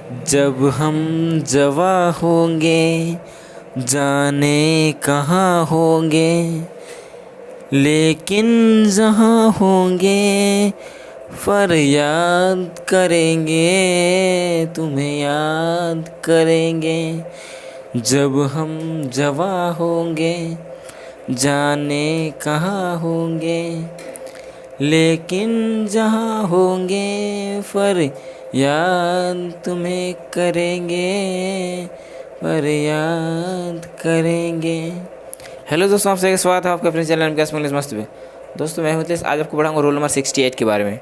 जब हम जवा होंगे जाने कहाँ होंगे, लेकिन जहाँ होंगे फरियाद करेंगे, तुम्हें याद करेंगे। जब हम जवा होंगे जाने कहाँ होंगे, लेकिन जहाँ होंगे फरियाद तुम्हें करेंगे, फरियाद करेंगे। हेलो दोस्तों, आपसे स्वागत है आपके अपने चैनल में मस्त पे। दोस्तों मैं मिथिलेश, आज आपको पढ़ाऊंगा रोल नंबर 68 के बारे में।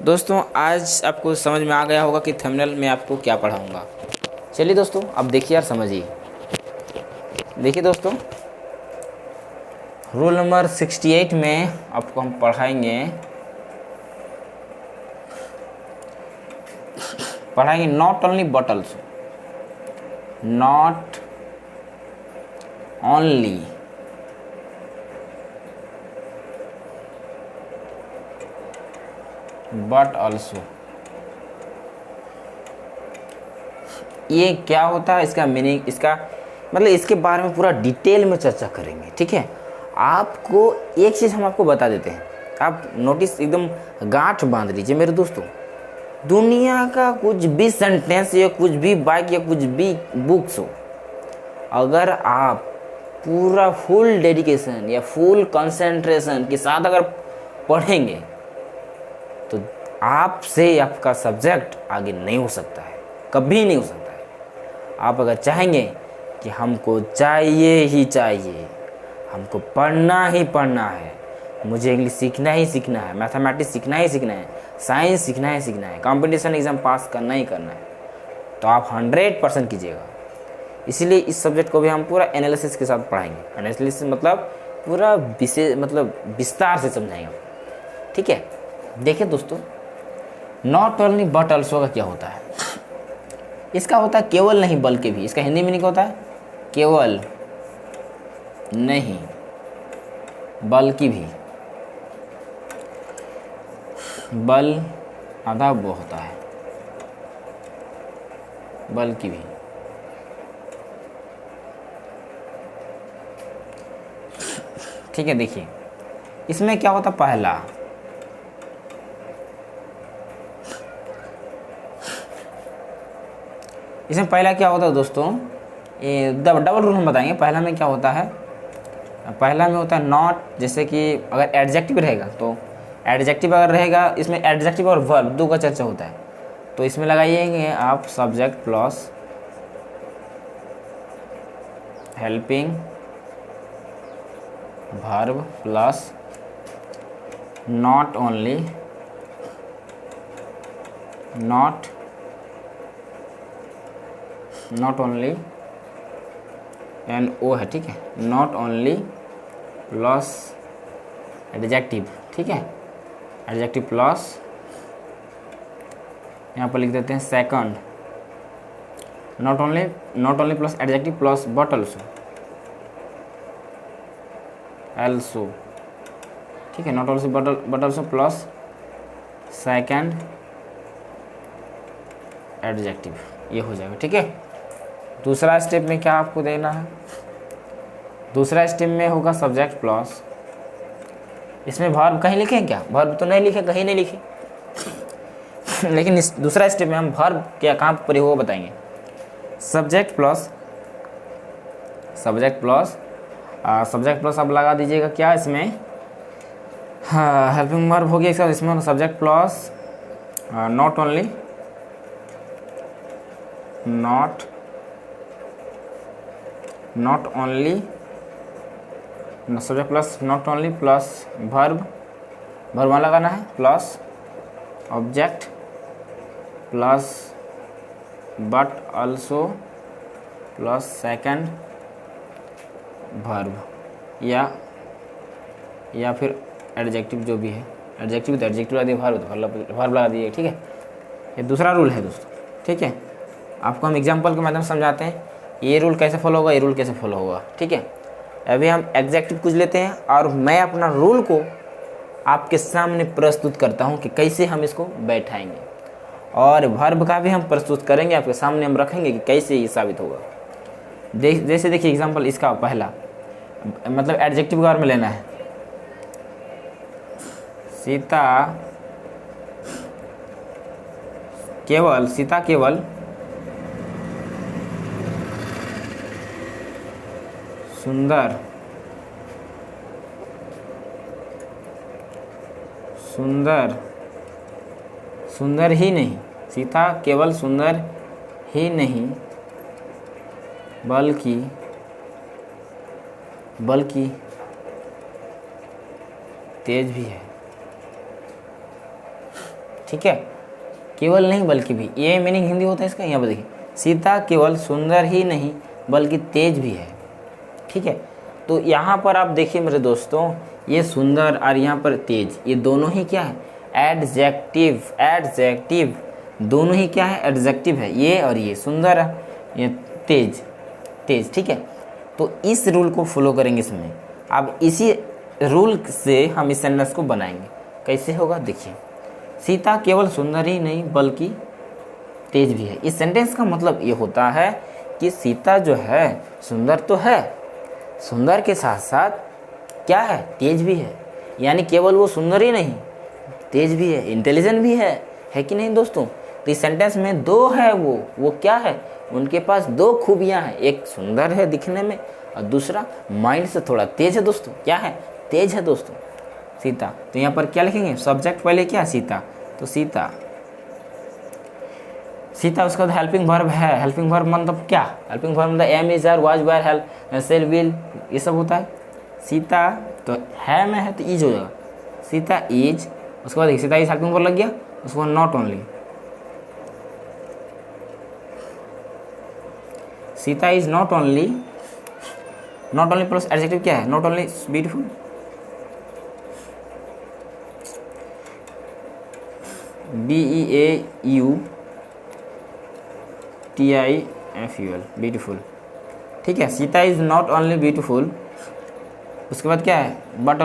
दोस्तों आज आपको समझ में आ गया होगा कि थंबनेल में आपको क्या पढ़ाऊंगा। चलिए दोस्तों अब देखिए यार, समझिए। देखिए दोस्तों, रोल नंबर 68 में आपको हम पढ़ाएंगे not only but also. Not only but also. ये क्या होता है, इसका मीनिंग, इसका मतलब इसके बारे में पूरा डिटेल में चर्चा करेंगे। ठीक है, आपको एक चीज़ हम आपको बता देते हैं, आप नोटिस एकदम गांठ बांध लीजिए मेरे दोस्तों। दुनिया का कुछ भी सेंटेंस या कुछ भी बाइक या कुछ भी बुक्स हो, अगर आप पूरा फुल डेडिकेशन या फुल कंसंट्रेशन के साथ अगर पढ़ेंगे तो आपसे आपका सब्जेक्ट आगे नहीं हो सकता है, कभी नहीं हो सकता है। आप अगर चाहेंगे कि हमको चाहिए ही चाहिए, हमको पढ़ना ही पढ़ना है, मुझे इंग्लिश सीखना ही सीखना है, मैथमेटिक्स सीखना ही सीखना है, साइंस सीखना ही सीखना है, कंपटीशन एग्ज़ाम पास करना ही करना है, तो आप 100% कीजिएगा। इसीलिए इस सब्जेक्ट को भी हम पूरा एनालिसिस के साथ पढ़ाएंगे। एनालिसिस मतलब पूरा विशेष, मतलब विस्तार से समझाएंगे। ठीक है, देखिए दोस्तों, नॉट ओनली बट ऑल्सो का क्या होता है। इसका होता है केवल नहीं बल्कि भी। इसका हिंदी मीनिंग होता है केवल नहीं बल्कि भी। बल आधा वो होता है, बल्कि भी। ठीक है, देखिए इसमें क्या होता है। पहला, इसमें पहला क्या होता है दोस्तों, ये डबल रूल हम बताएंगे। पहला में क्या होता है, पहला में होता है नॉट, जैसे कि अगर एडजेक्टिव रहेगा तो एडजेक्टिव अगर रहेगा, इसमें एडजेक्टिव और वर्ब दो का चर्चा होता है, तो इसमें लगाइएंगे आप subject plus helping verb plus not only NO है। ठीक है, नॉट ओनली प्लस एडजेक्टिव। ठीक है, एडजेक्टिव प्लस यहाँ पर लिख देते हैं second, not only plus adjective plus but also. ठीक है, not also but also plus second adjective, ये हो जाएगा। ठीक है, दूसरा स्टेप में क्या आपको देना है, दूसरा स्टेप में होगा सब्जेक्ट प्लस, इसमें वर्ब कहीं लिखे हैं क्या, वर्ब तो नहीं लिखे, कहीं नहीं लिखे लेकिन इस दूसरा स्टेप में हम वर्ब क्या कहाँ पर प्रयोग बताएंगे। सब्जेक्ट प्लस अब लगा दीजिएगा क्या इसमें, हाँ हेल्पिंग वर्ब हो गया। इसमें subject plus not only subject plus not only plus verb वहाँ लगाना है, plus object plus but also plus second verb, या फिर एडजेक्टिव जो भी है, एडजेक्टिव तो एडजेक्टिव लगा दिए, वर्ब लगा दिए। ठीक है, ये दूसरा रूल है दोस्तों। ठीक है, आपको हम एग्जांपल के माध्यम से समझाते हैं ये रूल कैसे फॉलो होगा, ये रूल कैसे फॉलो होगा। ठीक है, अभी हम एग्जेक्टिव कुछ लेते हैं और मैं अपना रूल को आपके सामने प्रस्तुत करता हूं कि कैसे हम इसको बैठाएंगे। और वर्ब का भी हम प्रस्तुत करेंगे, आपके सामने हम रखेंगे कि कैसे ये साबित होगा। जैसे देखिए एग्जाम्पल इसका पहला, मतलब एडजेक्टिव के बारे में लेना है। सीता केवल सुंदर ही नहीं, सीता केवल सुंदर ही नहीं बल्कि तेज भी है। ठीक है, केवल नहीं बल्कि भी, ये मीनिंग हिंदी होता है इसका। यहाँ पर देखिए, सीता केवल सुंदर ही नहीं बल्कि तेज भी है। ठीक है, तो यहाँ पर आप देखिए मेरे दोस्तों, ये सुंदर और यहाँ पर तेज, ये दोनों ही क्या है? एडजेक्टिव दोनों ही क्या है? एडजेक्टिव है। ये और ये सुंदर, ये तेज। ठीक है, तो इस रूल को फॉलो करेंगे इसमें। अब इसी रूल से हम इस सेंटेंस को बनाएंगे। कैसे होगा देखिए, सीता केवल सुंदर ही नहीं बल्कि तेज भी है। इस सेंटेंस का मतलब ये होता है कि सीता जो है सुंदर तो है, सुंदर के साथ साथ क्या है? तेज भी है। यानी केवल वो सुंदर ही नहीं, तेज भी है, इंटेलिजेंट भी है कि नहीं दोस्तों? तो इस सेंटेंस में दो है, वो क्या है? उनके पास दो खूबियां हैं, एक सुंदर है दिखने में और दूसरा माइंड से थोड़ा तेज है दोस्तों। क्या है? तेज है दोस्तों, सीता। तो यहाँ पर क्या लिखेंगे? सब्जेक्ट पहले क्या? सीता। तो सीता, उसका हेल्पिंग वर्ब है। हेल्पिंग वर्ब मतलब क्या? हेल्पिंग वर्ब मतलब am, is, are, was, were, help, shall, will, ये सब होता है। सीता तो है में है तो इज हो जाएगा, सीता इज। उसके बाद सीता इज हेल्पिंग वर्ब लग गया। उसके बाद not only, Sita is not only plus adjective क्या है? Not only beautiful, BEAUTIFUL, beautiful. ठीक है, Sita is not only beautiful. उसके बाद क्या है? बट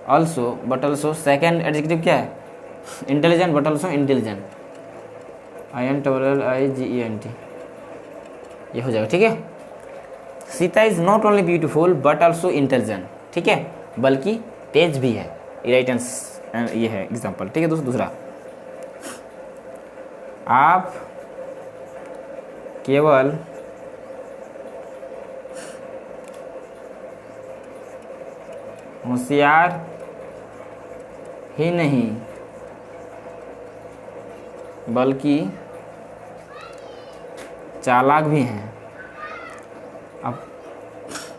ऑल्सो सेकेंड एडजेक्टिव क्या है? Intelligent, but also intelligent, INTLLIGENT, ये हो जाएगा। ठीक है, Sita is not only beautiful but also intelligent. ठीक है, बल्कि तेज भी है। राइट आंसर ये है एग्जाम्पल। ठीक है दोस्तों, दूसरा, आप केवल होशियार ही नहीं बल्कि चालाक भी हैं।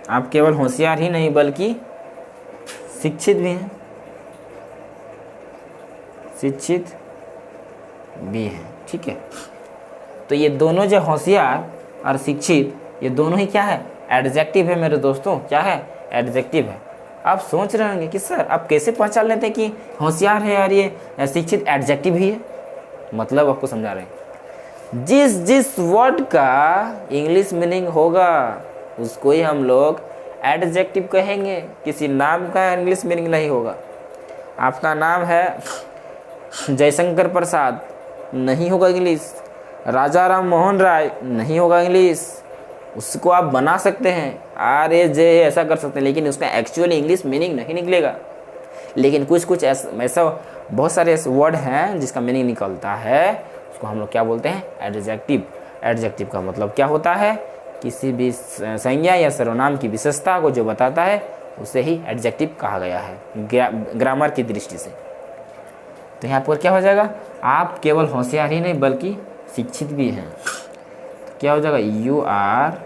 आप केवल होशियार ही नहीं बल्कि शिक्षित भी हैं, ठीक है। तो ये दोनों जो होशियार और शिक्षित, ये दोनों ही क्या है? एडजेक्टिव है मेरे दोस्तों। क्या है? एडजेक्टिव है। आप सोच रहे होंगे कि सर आप कैसे पहचान लेते हैं कि होशियार है और ये शिक्षित एडजेक्टिव ही है? मतलब आपको समझा रहे हैं, जिस वर्ड का इंग्लिश मीनिंग होगा उसको ही हम लोग एडजेक्टिव कहेंगे। किसी नाम का इंग्लिश मीनिंग नहीं होगा। आपका नाम है जयशंकर प्रसाद, नहीं होगा इंग्लिश। राजा राम मोहन राय, नहीं होगा इंग्लिश। उसको आप बना सकते हैं RAJ, ऐसा कर सकते हैं, लेकिन उसका एक्चुअली इंग्लिश मीनिंग नहीं निकलेगा। लेकिन कुछ ऐसा बहुत सारे ऐसे वर्ड हैं जिसका मीनिंग निकलता है, उसको हम लोग क्या बोलते हैं? एडजेक्टिव। एडजेक्टिव का मतलब क्या होता है? किसी भी संज्ञा या सर्वनाम की विशेषता को जो बताता है उसे ही एडजेक्टिव कहा गया है ग्रामर की दृष्टि से। तो यहाँ पर क्या हो जाएगा? आप केवल होशियार ही नहीं बल्कि शिक्षित भी हैं। तो क्या हो जाएगा? You are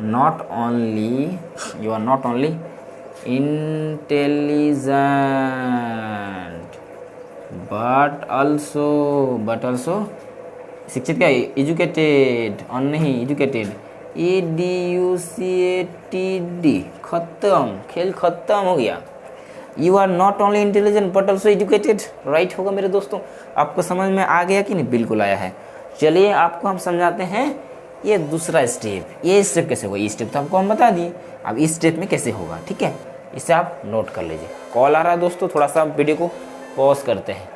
not only intelligent but also शिक्षित क्या? एजुकेटेड और नहीं एजुकेटेड, EDUCATED, खत्म, खेल खत्म हो गया। You are not only intelligent but also educated, right होगा मेरे दोस्तों। आपको समझ में आ गया कि नहीं? बिल्कुल आया है। चलिए आपको हम समझाते हैं ये दूसरा स्टेप। ये स्टेप कैसे होगा? ये स्टेप तो आपको हम बता दिए, अब इस स्टेप में कैसे होगा, ठीक है? इसे आप नोट कर लीजिए। कॉल आ रहा है दोस्तों, थोड़ा सा वीडियो को पॉज करते हैं।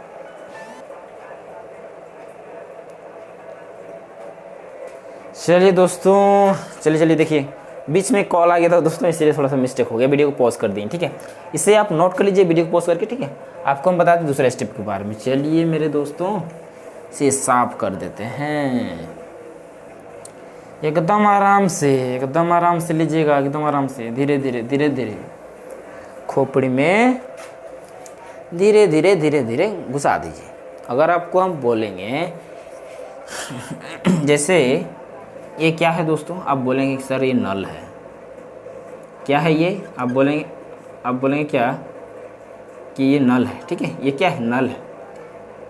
चलिए दोस्तों, चलिए देखिए, बीच में कॉल आ गया था दोस्तों, इसलिए थोड़ा सा मिस्टेक हो गया, वीडियो को पॉज कर दिए, ठीक है। इसे आप नोट कर लीजिए वीडियो को पॉज करके, ठीक है। आपको हम बता दें दूसरे स्टेप के बारे में। चलिए मेरे दोस्तों, इसे साफ कर देते हैं एकदम आराम से लीजिएगा, एकदम आराम से, धीरे धीरे खोपड़ी में धीरे धीरे घुसा दीजिए। अगर आपको हम बोलेंगे जैसे ये क्या है दोस्तों, आप बोलेंगे कि सर ये नल है। क्या है ये? आप बोलेंगे क्या कि ये नल है, ठीक है। ये क्या है? नल है।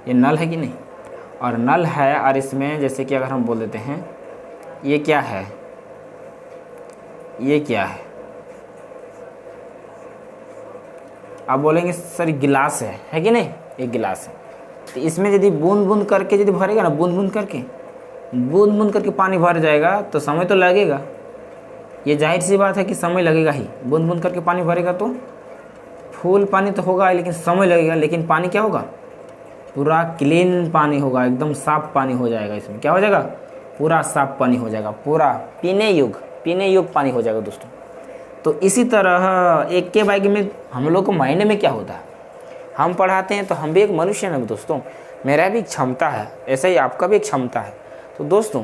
ये नल है कि नहीं? और नल है, और इसमें जैसे कि अगर हम बोल देते हैं ये क्या है, ये क्या है, आप बोलेंगे सर गिलास है कि नहीं? एक गिलास है। तो इसमें यदि बूंद बूंद करके यदि भरेगा ना, बूंद बूंद करके पानी भर जाएगा तो समय तो लगेगा। ये जाहिर सी बात है कि समय लगेगा ही। बूंद बूंद करके पानी भरेगा तो फुल पानी तो होगा, लेकिन समय लगेगा। लेकिन पानी क्या होगा? पूरा क्लीन पानी होगा, एकदम साफ पानी हो जाएगा। इसमें क्या हो जाएगा? पूरा साफ पानी हो जाएगा, पूरा पीने योग्य पानी हो जाएगा दोस्तों। तो इसी तरह एक के बाइक में हम लोग को माइंड में क्या होता है, हम पढ़ाते हैं तो हम भी एक मनुष्य हैं दोस्तों, मेरा भी एक क्षमता है, ऐसा ही आपका भी एक क्षमता है। तो दोस्तों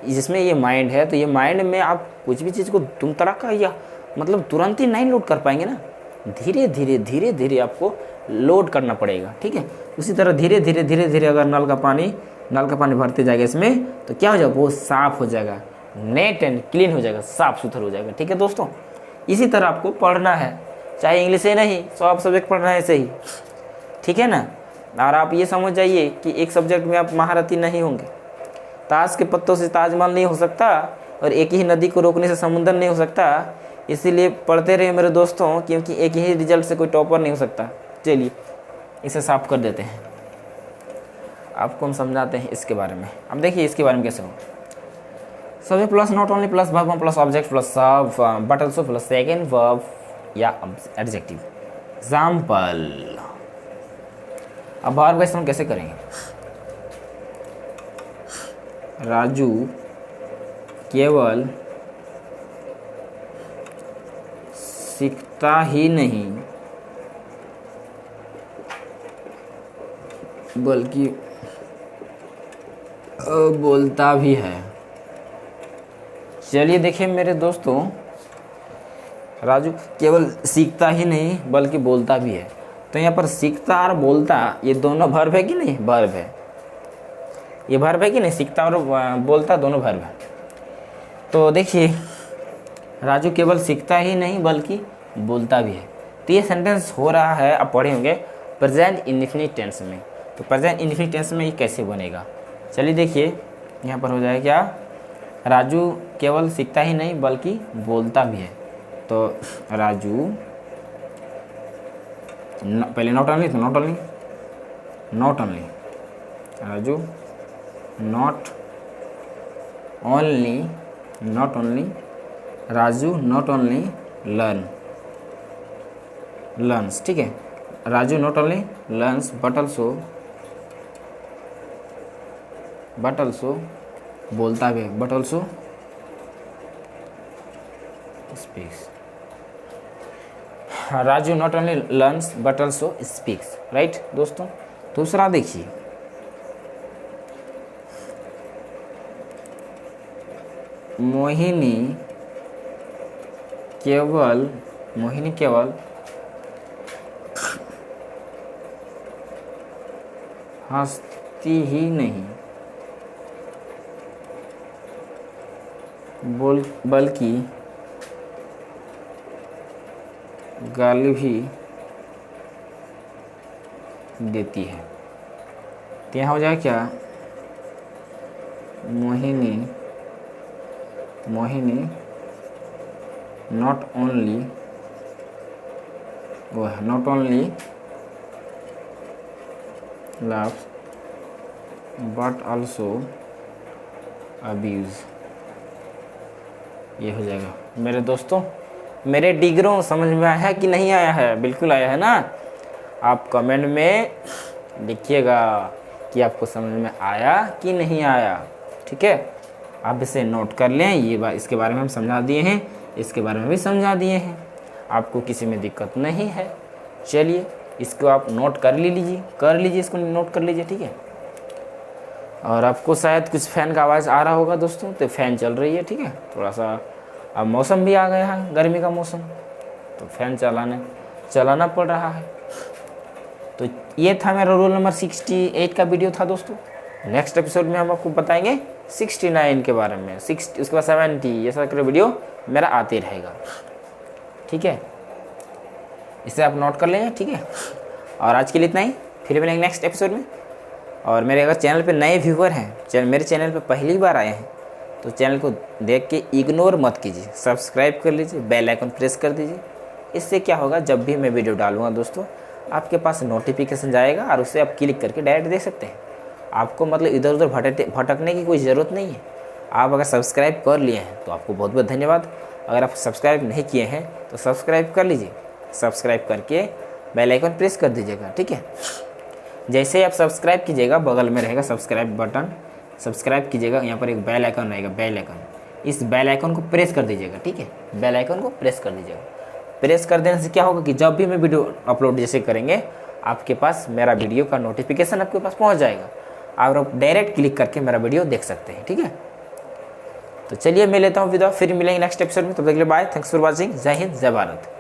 जिसमें ये माइंड है, तो ये माइंड में आप कुछ भी चीज़ को तुम तड़का या मतलब तुरंत ही नहीं लोड कर पाएंगे ना, धीरे धीरे आपको लोड करना पड़ेगा, ठीक है। उसी तरह धीरे धीरे अगर नल का पानी भरते जाएगा इसमें, तो क्या हो जाएगा? वो साफ़ हो जाएगा, नेट एंड क्लीन हो जाएगा, साफ़ सुथरा हो जाएगा, ठीक है दोस्तों। इसी तरह आपको पढ़ना है, चाहे इंग्लिश ही नहीं, सब सब्जेक्ट पढ़ना है ऐसे ही, ठीक है ना। और आप ये समझ जाइए कि एक सब्जेक्ट में आप महारथी नहीं होंगे। ताश के पत्तों से ताजमहल नहीं हो सकता, और एक ही नदी को रोकने से समुद्र नहीं हो सकता। इसीलिए पढ़ते रहिए मेरे दोस्तों, क्योंकि एक ही रिजल्ट से कोई टॉपर नहीं हो सकता। चलिए इसे साफ कर देते हैं, आपको हम समझाते हैं इसके बारे में। अब देखिए इसके बारे में कैसे हो। Subject plus not only plus verb plus object plus सब but also plus second verb या एडजेक्टिव। एग्जाम्पल, अब वर्ब का इस्तेमाल कैसे करेंगे? राजू केवल सीखता ही नहीं बल्कि बोलता भी है। चलिए देखिए मेरे दोस्तों, राजू केवल सीखता ही नहीं बल्कि बोलता भी है। तो यहाँ पर सीखता और बोलता ये दोनों वर्ब है कि नहीं? वर्ब है। ये वर्ब है कि नहीं? सीखता और बोलता दोनों वर्ब है। तो देखिए राजू केवल सीखता ही नहीं बल्कि बोलता भी है। तो ये सेंटेंस हो रहा है, आप पढ़े होंगे, प्रेजेंट इंडेफिनिट टेंस में। तो प्रेजेंट इंडेफिनिट टेंस में ये कैसे बनेगा? चलिए देखिए, यहाँ पर हो जाएगा क्या? राजू केवल सीखता ही नहीं बल्कि बोलता भी है। तो राजू पहले नॉट ओनली, तो not only Raju not only Raju not only learns, ठीक है। Raju not only learns but also बोलता भी है, but also speaks. Raju not only learns but also speaks, right दोस्तों। दूसरा देखिए, मोहिनी केवल हंसती ही नहीं बल्कि गाली भी देती है। तो यहाँ हो जाए क्या? Mohini not only laughs but also abuse। ये हो जाएगा मेरे दोस्तों। मेरे डिगरों समझ में आया है कि नहीं आया है? बिल्कुल आया है ना। आप कमेंट में लिखिएगा कि आपको समझ में आया कि नहीं आया, ठीक है। आप इसे नोट कर लें, ये इसके बारे में हम समझा दिए हैं, इसके बारे में भी समझा दिए हैं, आपको किसी में दिक्कत नहीं है। चलिए इसको आप नोट कर लीजिए, इसको नोट कर लीजिए, ठीक है। और आपको शायद कुछ फ़ैन का आवाज़ आ रहा होगा दोस्तों, तो फ़ैन चल रही है, ठीक है। थोड़ा सा अब मौसम भी आ गया है, गर्मी का मौसम, तो फ़ैन चलाना पड़ रहा है। तो ये था मेरा रोल नंबर 68 का वीडियो था दोस्तों। नेक्स्ट एपिसोड में हम आपको बताएंगे 69 के बारे में, उसके बाद 70, ये सारा वीडियो मेरा आते रहेगा, ठीक है। इसे आप नोट कर लेंगे, ठीक है। और आज के लिए इतना ही, फिर मिलेंगे नेक्स्ट एपिसोड में। और मेरे अगर चैनल पे नए व्यूअर हैं, मेरे चैनल पे पहली बार आए हैं, तो चैनल को देख के इग्नोर मत कीजिए, सब्सक्राइब कर लीजिए, बेल आइकन प्रेस कर दीजिए। इससे क्या होगा, जब भी मैं वीडियो डालूंगा दोस्तों, आपके पास नोटिफिकेशन जाएगा और उसे आप क्लिक करके डायरेक्ट देख सकते हैं। आपको मतलब इधर उधर भटकने की कोई ज़रूरत नहीं है। आप अगर सब्सक्राइब कर लिए हैं तो आपको बहुत बहुत धन्यवाद। अगर आप सब्सक्राइब नहीं किए हैं तो सब्सक्राइब कर लीजिए, सब्सक्राइब करके बेल आइकन प्रेस कर दीजिएगा, ठीक है। जैसे ही आप सब्सक्राइब कीजिएगा, बगल में रहेगा सब्सक्राइब बटन, सब्सक्राइब कीजिएगा, यहाँ पर एक बेल आइकन रहेगा, बेल आइकन, इस बेल आइकन को प्रेस कर दीजिएगा, ठीक है। बेल आइकन को प्रेस कर दीजिएगा। प्रेस कर देने से क्या होगा कि जब भी मैं वीडियो अपलोड जैसे करेंगे, आपके पास मेरा वीडियो का नोटिफिकेशन आपके पास पहुँच जाएगा और आप डायरेक्ट क्लिक करके मेरा वीडियो देख सकते हैं, ठीक है। तो चलिए मैं लेता हूँ विदा, फिर मिलेंगे नेक्स्ट एपिसोड में। तब तक के लिए बाय, थैंक्स फॉर वॉचिंग, जय हिंद, जय भारत।